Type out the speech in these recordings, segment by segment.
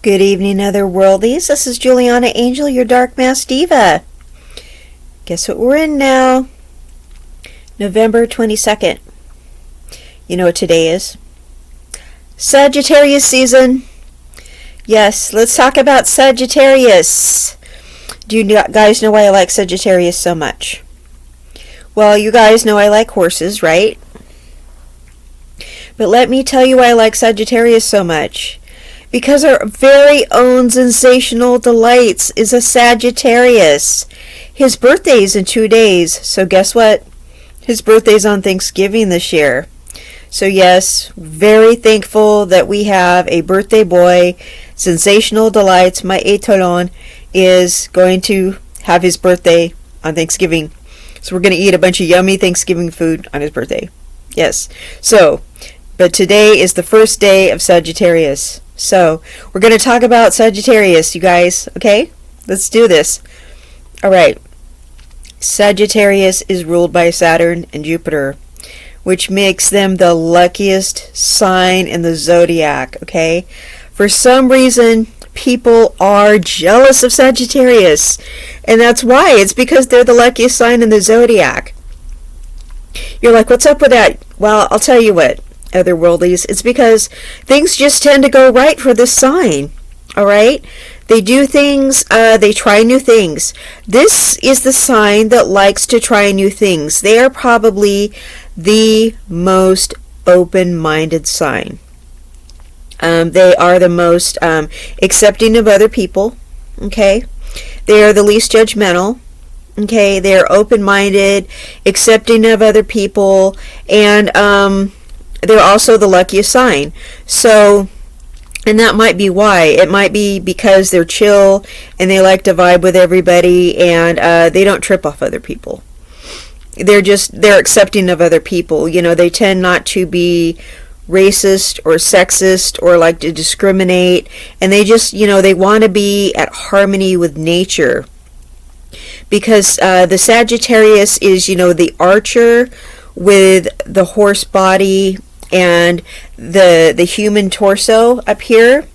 Good evening, otherworldies. This is Juliana Angel, your Dark Mass Diva. Guess what we're in now? November 22nd. You know what today is? Sagittarius season. Yes, let's talk about Sagittarius. Do you guys know why I like Sagittarius so much? Well, you guys know I like horses, right? But let me tell you why I like Sagittarius so much. Because our very own sensational delights is a Sagittarius. His birthday's in 2 days, so guess what? His birthday's on Thanksgiving this year. So yes, very thankful that we have a birthday boy. Sensational delights, my étalon, is going to have his birthday on Thanksgiving. So we're going to eat a bunch of yummy Thanksgiving food on his birthday. Yes. So, but today is the first day of Sagittarius. So, we're going to talk about Sagittarius, you guys, okay? Let's do this. Alright. Sagittarius is ruled by Saturn and Jupiter, which makes them the luckiest sign in the zodiac, okay? For some reason, people are jealous of Sagittarius, and that's why. It's because they're the luckiest sign in the zodiac. You're like, what's up with that? Well, I'll tell you what. Otherworldies, it's because things just tend to go right for this sign. All right, they do things, they try new things. This is the sign that likes to try new things. They are probably the most open-minded sign. They are the most accepting of other people. Okay, they are the least judgmental. Okay, they are open-minded, accepting of other people, and they're also the luckiest sign. So, and that might be why. It might be because they're chill and they like to vibe with everybody, and they don't trip off other people. They're accepting of other people. You know, they tend not to be racist or sexist or like to discriminate, and they just, you know, they want to be at harmony with nature. Because the Sagittarius is, you know, the archer with the horse body and the human torso up here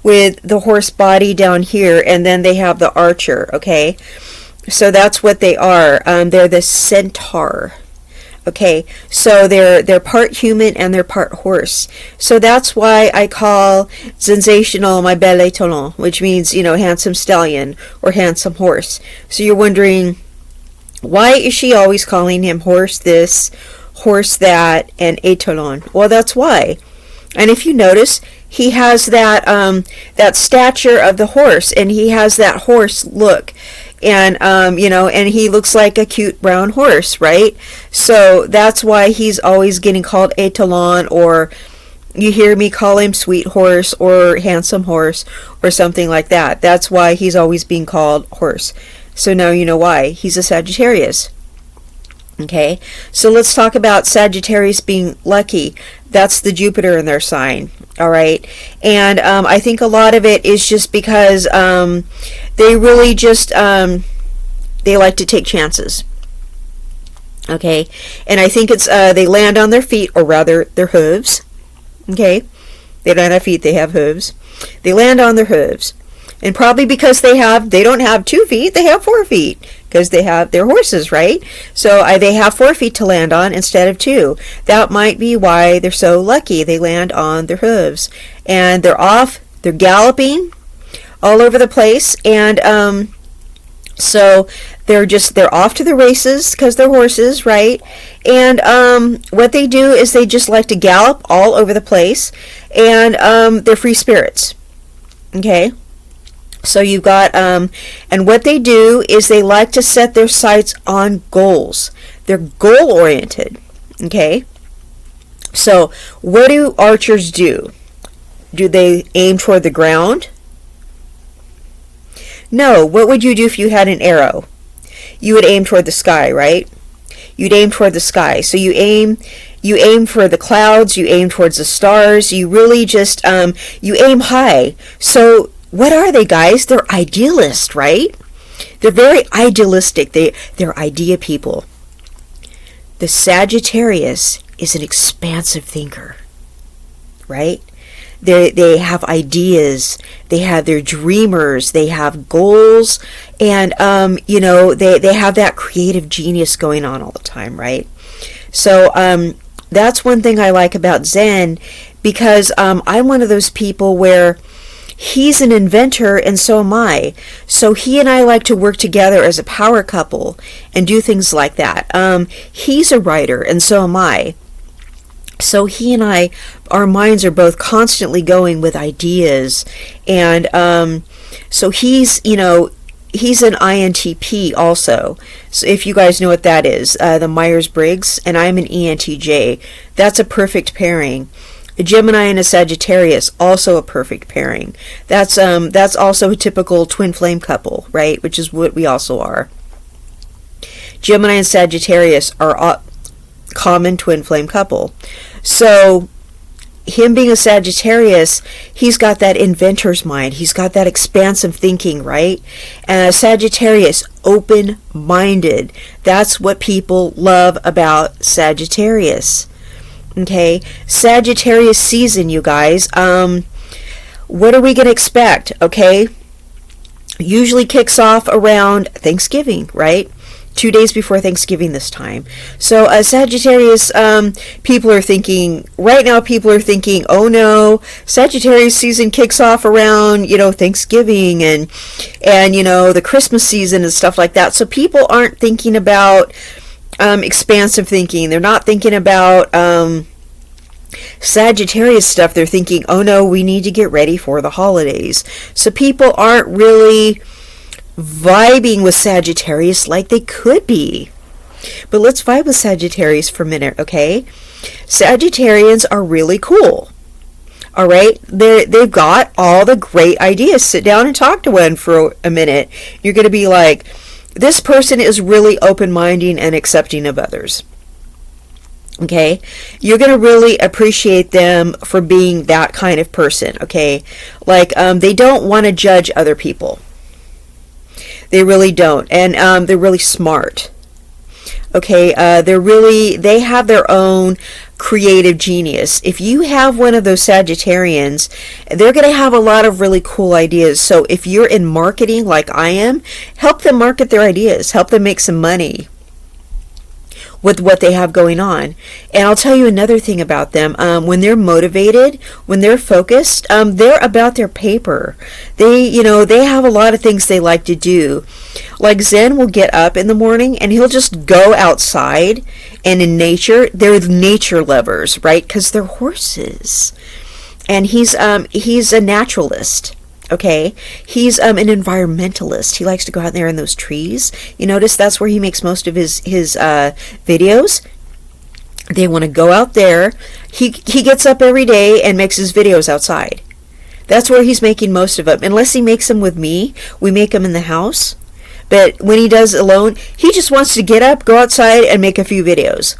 with the horse body down here, and then they have the archer, okay? So that's what they are. They're the centaur. Okay, so they're part human and they're part horse. So that's why I call sensational my bel étalon, which means, you know, handsome stallion or handsome horse. So you're wondering, why is she always calling him horse this, horse that, and étalon? Well, that's why. And if you notice, he has that that stature of the horse, and he has that horse look. And, you know, and he looks like a cute brown horse, right? So that's why he's always getting called étalon, or you hear me call him sweet horse or handsome horse or something like that. That's why he's always being called horse. So now you know why. He's a Sagittarius. Okay, so let's talk about Sagittarius being lucky. That's the Jupiter in their sign. All right, and I think a lot of it is just because they really just they like to take chances. Okay, and I think it's they land on their feet, or rather their hooves. Okay, they don't have feet; they have hooves. They land on their hooves, and probably because they don't have 2 feet, they have 4 feet. Because they're horses, right? So they have 4 feet to land on instead of 2. That might be why they're so lucky. They land on their hooves, and they're off. They're galloping all over the place, and so they're off to the races because they're horses, right? And what they do is they just like to gallop all over the place, and they're free spirits. Okay. So you've got, and what they do is they like to set their sights on goals. They're goal-oriented, okay? So what do archers do? Do they aim toward the ground? No. What would you do if you had an arrow? You would aim toward the sky, right? You'd aim toward the sky. So you aim for the clouds, you aim towards the stars, you really just, you aim high. So what are they, guys? They're idealists, right? They're very idealistic. They're idea people. The Sagittarius is an expansive thinker, right? They have ideas, they have their dreamers, they have goals, and they have that creative genius going on all the time, right? So that's one thing I like about Zen, because I'm one of those people where he's an inventor and so am I. So he and I like to work together as a power couple and do things like that. He's a writer and so am I. So he and I, our minds are both constantly going with ideas. And so he's an INTP also. So if you guys know what that is, the Myers-Briggs, and I'm an ENTJ. That's a perfect pairing. A Gemini and a Sagittarius, also a perfect pairing. That's also a typical twin flame couple, right? Which is what we also are. Gemini and Sagittarius are a common twin flame couple. So him being a Sagittarius, he's got that inventor's mind. He's got that expansive thinking, right? And a Sagittarius, open-minded. That's what people love about Sagittarius. Okay, Sagittarius season, you guys. What are we going to expect? Okay, usually kicks off around Thanksgiving, right? 2 days before Thanksgiving this time. So Sagittarius, people are thinking, right now people are thinking, oh no, Sagittarius season kicks off around, Thanksgiving and the Christmas season and stuff like that. So people aren't thinking about expansive thinking. They're not thinking about Sagittarius stuff. They're thinking, oh no, we need to get ready for the holidays. So people aren't really vibing with Sagittarius like they could be. But let's vibe with Sagittarius for a minute, okay? Sagittarians are really cool. All right? They've got all the great ideas. Sit down and talk to one for a minute. You're going to be like, this person is really open-minded and accepting of others. Okay? You're going to really appreciate them for being that kind of person, okay? Like, they don't want to judge other people. They really don't. And they're really smart. Okay? They have their own creative genius. If you have one of those Sagittarians, they're going to have a lot of really cool ideas. So if you're in marketing like I am, help them market their ideas. Help them make some money with what they have going on. And I'll tell you another thing about them. When they're motivated, when they're focused, they're about their paper. They have a lot of things they like to do. Like Zen will get up in the morning and he'll just go outside and in nature. They're nature lovers, right? Because they're horses. And he's a naturalist. Okay, he's an environmentalist. He likes to go out there in those trees. You notice that's where he makes most of his videos. They want to go out there. He gets up every day and makes his videos outside. That's where he's making most of them. Unless he makes them with me, we make them in the house. But when he does alone, he just wants to get up, go outside, and make a few videos.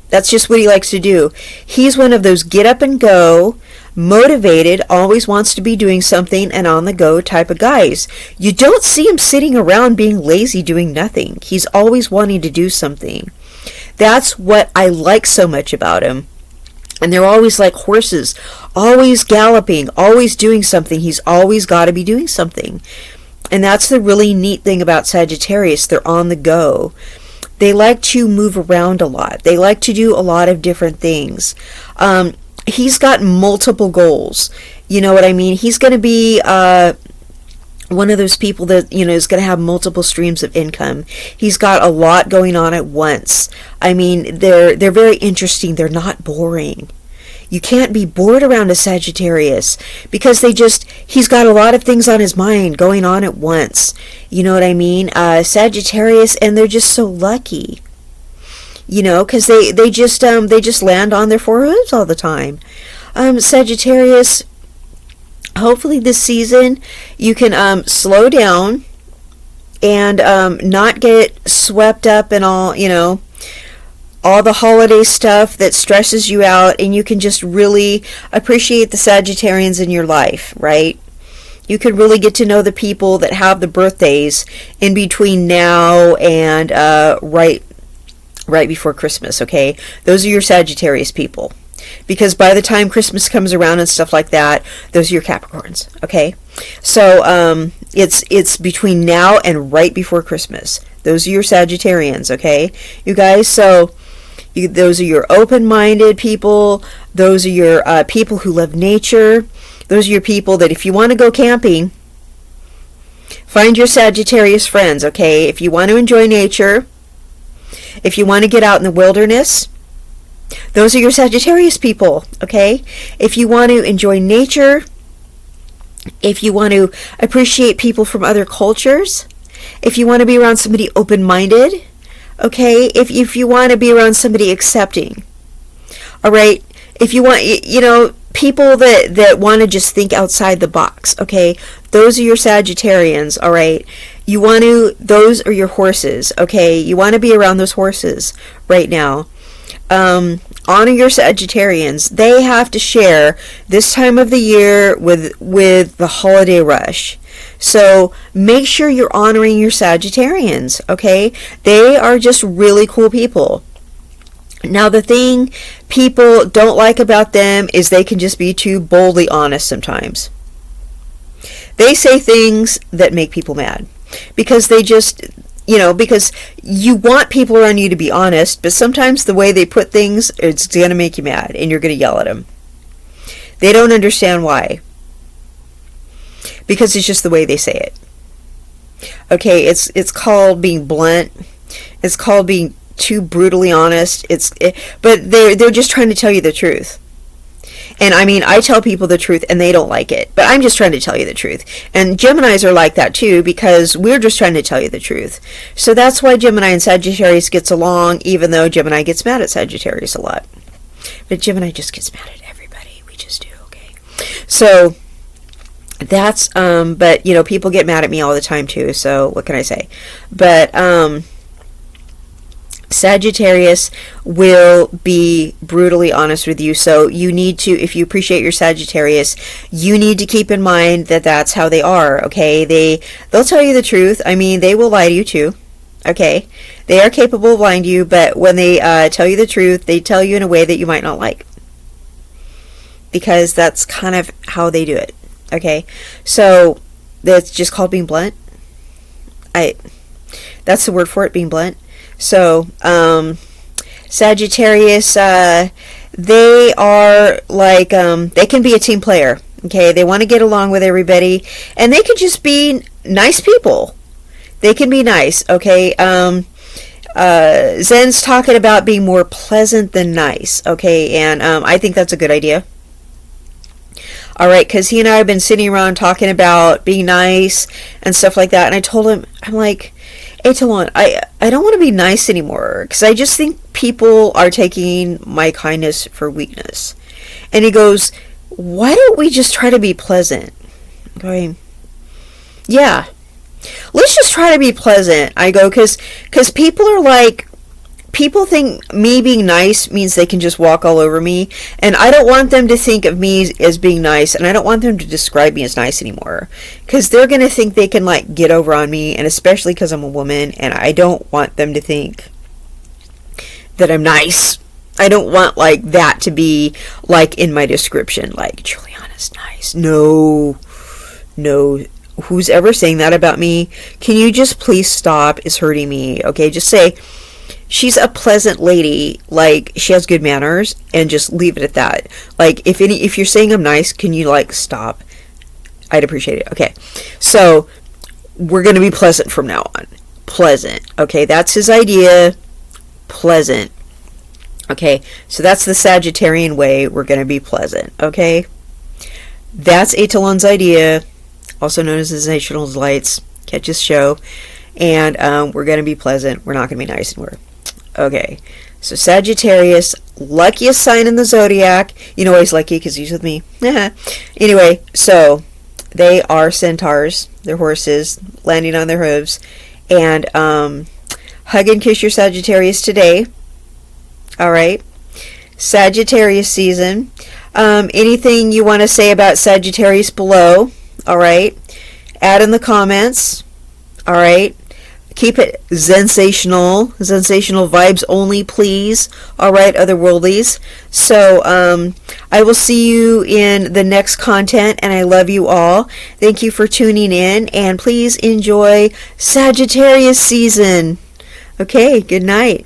That's just what he likes to do. He's one of those get up and go, motivated, always wants to be doing something and on the go type of guys. You don't see him sitting around being lazy doing nothing. He's always wanting to do something. That's what I like so much about him. And they're always like horses, always galloping, always doing something. He's always got to be doing something. And that's the really neat thing about Sagittarius. They're on the go. They like to move around a lot. They like to do a lot of different things. He's got multiple goals. You know what I mean? He's going to be one of those people that, is going to have multiple streams of income. He's got a lot going on at once. I mean, they're very interesting. They're not boring. You can't be bored around a Sagittarius because he's got a lot of things on his mind going on at once. You know what I mean? Sagittarius, and they're just so lucky. Because they just land on their foreheads all the time. Sagittarius, hopefully this season you can slow down and not get swept up in all the holiday stuff that stresses you out, and you can just really appreciate the Sagittarians in your life, right? You can really get to know the people that have the birthdays in between now and right before Christmas, okay? Those are your Sagittarius people. because by the time Christmas comes around and stuff like that, those are your Capricorns, okay? So it's between now and right before Christmas. Those are your Sagittarians, okay, you guys? So those are your open-minded people. Those are your people who love nature. Those are your people that if you want to go camping, find your Sagittarius friends, okay? If you want to enjoy nature, if you want to get out in the wilderness, those are your Sagittarius people, okay? If you want to enjoy nature, if you want to appreciate people from other cultures, if you want to be around somebody open-minded, okay? If you want to be around somebody accepting, all right? If you want, people that want to just think outside the box, okay? Those are your Sagittarians, all right? Those are your horses, okay? You want to be around those horses right now. Honor your Sagittarians. They have to share this time of the year with the holiday rush. So make sure you're honoring your Sagittarians, okay? They are just really cool people. Now, the thing people don't like about them is they can just be too boldly honest sometimes. They say things that make people mad because they just, because you want people around you to be honest, but sometimes the way they put things, it's going to make you mad and you're going to yell at them. They don't understand why. Because it's just the way they say it. Okay, it's called being blunt. It's called being too brutally honest. But they're just trying to tell you the truth. And I mean, I tell people the truth and they don't like it, but I'm just trying to tell you the truth. And Geminis are like that too, because we're just trying to tell you the truth. So that's why Gemini and Sagittarius gets along, even though Gemini gets mad at Sagittarius a lot. But Gemini just gets mad at everybody. We just do, okay? So that's but people get mad at me all the time too, so what can I say? But Sagittarius will be brutally honest with you, so you need to, if you appreciate your Sagittarius, you need to keep in mind that that's how they are, okay? They'll tell you the truth. I mean, they will lie to you too, okay? They are capable of lying to you, but when they tell you the truth, they tell you in a way that you might not like, because that's kind of how they do it, okay? So that's just called being blunt. That's the word for it, being blunt. So, Sagittarius, they are like, they can be a team player, okay? They want to get along with everybody, and they can just be nice people. They can be nice, okay? Zen's talking about being more pleasant than nice, okay? And I think that's a good idea. All right, because he and I have been sitting around talking about being nice and stuff like that, and I told him, I'm like, hey, Talon, I don't want to be nice anymore, because I just think people are taking my kindness for weakness. And he goes, why don't we just try to be pleasant? I'm going, yeah, let's just try to be pleasant. I go, because people are like, people think me being nice means they can just walk all over me, and I don't want them to think of me as being nice, and I don't want them to describe me as nice anymore, because they're going to think they can like get over on me, and especially because I'm a woman, and I don't want them to think that I'm nice. I don't want like that to be like in my description, like Juliana's nice. No, who's ever saying that about me? Can you just please stop? It's hurting me. Okay, just say she's a pleasant lady, like she has good manners, and just leave it at that. Like if you're saying I'm nice, can you like stop? I'd appreciate it. Okay, so we're gonna be pleasant from now on. Pleasant. Okay, that's his idea. Pleasant. Okay, so that's the Sagittarian way. We're gonna be pleasant. Okay, that's Talon's idea, also known as the Sensational Lights. Catch his show, and we're gonna be pleasant. We're not gonna be nice anymore. Okay, so Sagittarius, luckiest sign in the zodiac. You know why he's lucky? Because he's with me. Anyway, so they are centaurs. They're horses landing on their hooves. And hug and kiss your Sagittarius today. All right, Sagittarius season. Anything you want to say about Sagittarius below? All right, add in the comments. All right. Keep it sensational vibes only, please. All right, otherworldlies. So I will see you in the next content, and I love you all. Thank you for tuning in, and please enjoy Sagittarius season. Okay, good night.